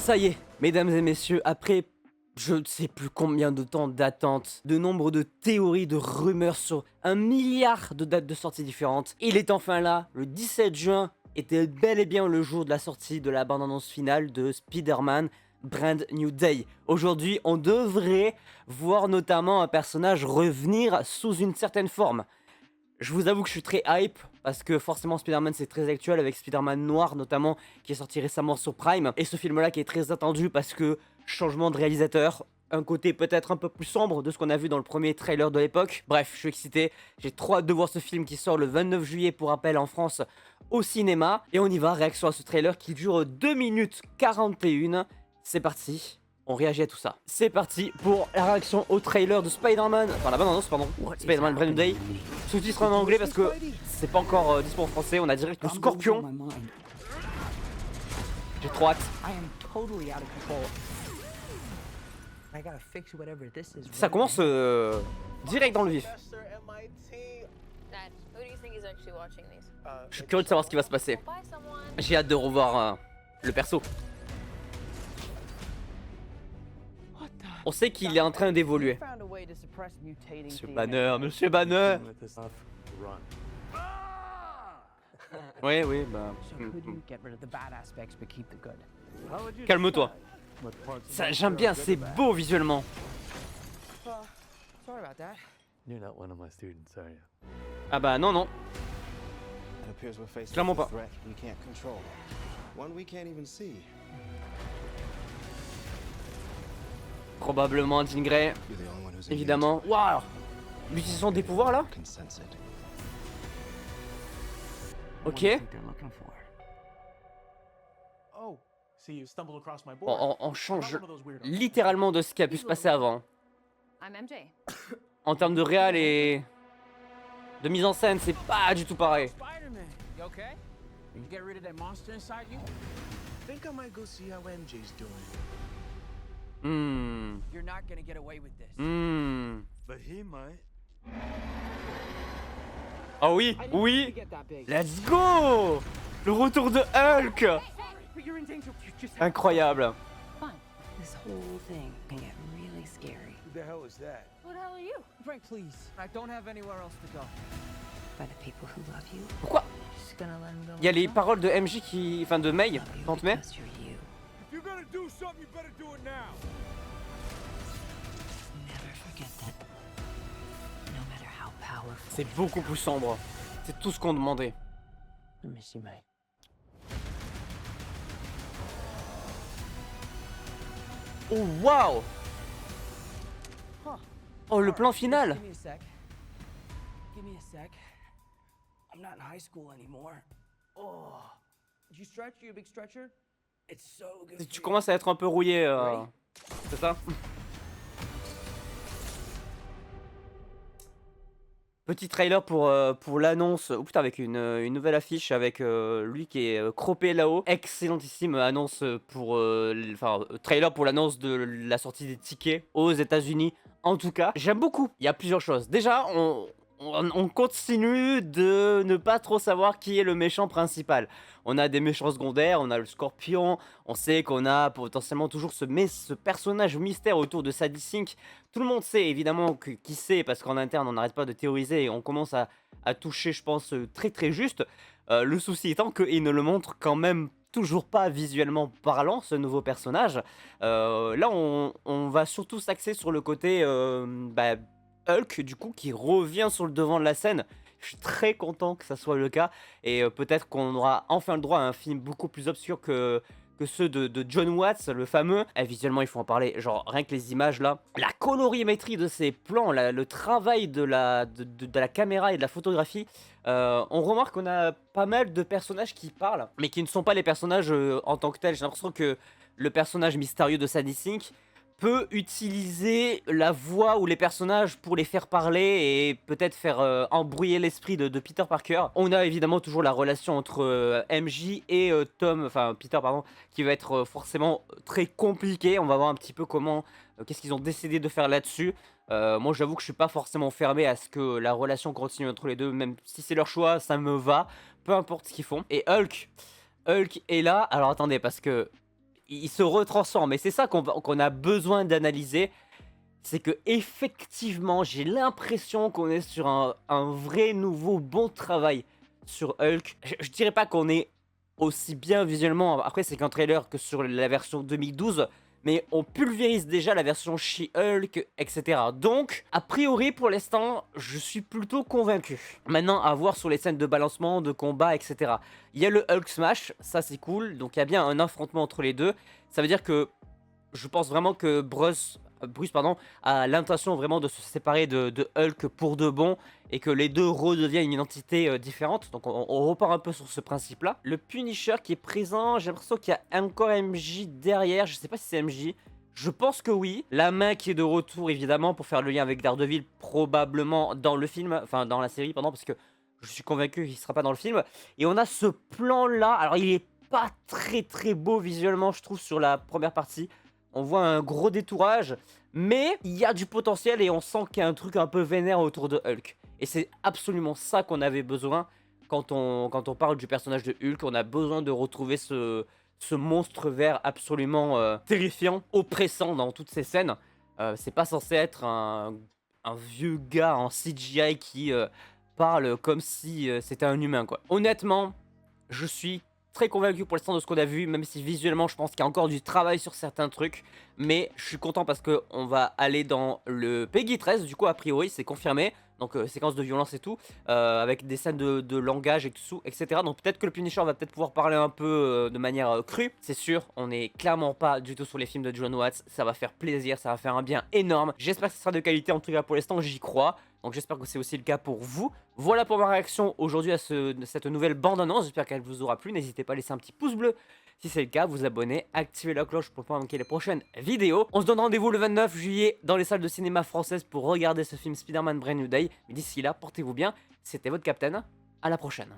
Ça y est, mesdames et messieurs, après je ne sais plus combien de temps d'attente, de nombre de théories, de rumeurs sur un milliard de dates de sortie différentes, il est enfin là. Le 17 juin était bel et bien le jour de la sortie de la bande-annonce finale de Spider-Man Brand New Day. Aujourd'hui, on devrait voir notamment un personnage revenir sous une certaine forme. Je vous avoue que je suis très hype parce que forcément Spider-Man c'est très actuel avec Spider-Man Noir notamment qui est sorti récemment sur Prime et ce film là qui est très attendu parce que changement de réalisateur, un côté peut-être un peu plus sombre de ce qu'on a vu dans le premier trailer de l'époque. Bref, je suis excité, j'ai trop hâte de voir ce film qui sort le 29 juillet pour rappel en France au cinéma et on y va, réaction à ce trailer qui dure 2 minutes 41. C'est parti. On réagit à tout ça. C'est parti pour la réaction au trailer de Spider-Man, enfin la bande-annonce pardon, Spider-Man Brand New Day, sous-titres en anglais parce que c'est pas encore dispo en français, on a direct le Scorpion. J'ai trop hâte. Ça commence direct dans le vif. Je suis curieux de savoir ce qui va se passer. J'ai hâte de revoir le perso. On sait qu'il est en train d'évoluer. Monsieur Banner, Monsieur Banner. Oui, oui, bah. Calme-toi. J'aime bien, c'est beau visuellement. Ah bah non, non. Clairement pas. Probablement Jean Grey, évidemment. Waouh! L'utilisation des pouvoirs là? Ok. Bon, on change littéralement de ce qui a pu se passer avant. En termes de réal et de mise en scène, c'est pas du tout pareil. Oh oui, oui. Let's go. Le retour de Hulk. Incroyable. This whole thing can get really scary. Who the hell is that? Who the hell are you? Frank, please. I don't have anywhere else to go. By the people who love you. Pourquoi? Just gonna let 'em go. Il y a les paroles de MJ qui, enfin de May, Tante May. Because you're you. If you're gonna do something, you better do it now. Never forget that. No matter how powerful. C'est beaucoup plus sombre. C'est tout ce qu'on demandait. I miss you, May. Oh waouh! Oh le plan final! Give me a sec. Give me a sec. I'm not in high school anymore. Oh. Did you stretch? You a big stretcher? It's so good. Tu commences à être un peu rouillé, c'est ça? Petit trailer pour l'annonce, oh putain, avec une nouvelle affiche avec lui qui est croppé là-haut. Excellentissime annonce pour, trailer pour l'annonce de la sortie des tickets aux États-Unis. En tout cas, j'aime beaucoup. Il y a plusieurs choses. Déjà, on continue de ne pas trop savoir qui est le méchant principal. On a des méchants secondaires, on a le Scorpion, on sait qu'on a potentiellement toujours ce personnage mystère autour de Sadie Sink. Tout le monde sait évidemment qui c'est, parce qu'en interne on n'arrête pas de théoriser et on commence à toucher, je pense, très très juste. Le souci étant qu'il ne le montre quand même toujours pas visuellement parlant, ce nouveau personnage. Là on va surtout s'axer sur le côté Hulk, du coup, qui revient sur le devant de la scène. Je suis très content que ça soit le cas. Et peut-être qu'on aura enfin le droit à un film beaucoup plus obscur que ceux de John Watts, le fameux. Et visuellement, il faut en parler. Genre, rien que les images là. La colorimétrie de ces plans, le travail de la caméra et de la photographie. On remarque qu'on a pas mal de personnages qui parlent, mais qui ne sont pas les personnages en tant que tels. J'ai l'impression que le personnage mystérieux de Sadie Sink peut utiliser la voix ou les personnages pour les faire parler et peut-être faire embrouiller l'esprit de Peter Parker. On a évidemment toujours la relation entre MJ et Peter pardon, qui va être forcément très compliquée. On va voir un petit peu comment, qu'est-ce qu'ils ont décidé de faire là-dessus. Moi j'avoue que je suis pas forcément fermé à ce que la relation continue entre les deux, même si c'est leur choix, ça me va, peu importe ce qu'ils font. Et Hulk est là, alors attendez, parce que il se retransforme. Et c'est ça qu'on a besoin d'analyser. C'est que effectivement, j'ai l'impression qu'on est sur un vrai nouveau bon travail sur Hulk. Je dirais pas qu'on est aussi bien visuellement, après c'est qu'un trailer, que sur la version 2012, mais on pulvérise déjà la version She-Hulk, etc. Donc, a priori pour l'instant, je suis plutôt convaincu. Maintenant, à voir sur les scènes de balancement, de combat, etc. Il y a le Hulk Smash, ça c'est cool, donc il y a bien un affrontement entre les deux. Ça veut dire que je pense vraiment que Bruce a l'intention vraiment de se séparer de Hulk pour de bon et que les deux redeviennent une identité différente. Donc on repart un peu sur ce principe-là. Le Punisher qui est présent, j'ai l'impression qu'il y a encore MJ derrière. Je sais pas si c'est MJ. Je pense que oui. La main qui est de retour évidemment pour faire le lien avec Daredevil, probablement dans le film, enfin dans la série, pardon, parce que je suis convaincu qu'il sera pas dans le film. Et on a ce plan-là. Alors il est pas très beau visuellement, je trouve, sur la première partie. On voit un gros détourage, mais il y a du potentiel et on sent qu'il y a un truc un peu vénère autour de Hulk. Et c'est absolument ça qu'on avait besoin quand on parle du personnage de Hulk. On a besoin de retrouver ce monstre vert absolument terrifiant, oppressant dans toutes ces scènes. C'est pas censé être un vieux gars en CGI qui parle comme si c'était un humain, quoi. Honnêtement, je suis très convaincu pour l'instant de ce qu'on a vu, même si visuellement je pense qu'il y a encore du travail sur certains trucs, mais je suis content parce que on va aller dans le Peggy 13, du coup a priori c'est confirmé, donc séquence de violence et tout, avec des scènes de langage et tout, etc. Donc peut-être que le Punisher va peut-être pouvoir parler un peu de manière crue, c'est sûr, on n'est clairement pas du tout sur les films de John Watts, ça va faire plaisir, ça va faire un bien énorme, j'espère que ce sera de qualité, en tout cas pour l'instant j'y crois. Donc j'espère que c'est aussi le cas pour vous. Voilà pour ma réaction aujourd'hui à cette nouvelle bande-annonce. J'espère qu'elle vous aura plu. N'hésitez pas à laisser un petit pouce bleu si c'est le cas, vous abonner, activer la cloche pour ne pas manquer les prochaines vidéos. On se donne rendez-vous le 29 juillet dans les salles de cinéma françaises pour regarder ce film Spider-Man Brand New Day. Mais d'ici là, portez-vous bien. C'était votre Captain. À la prochaine.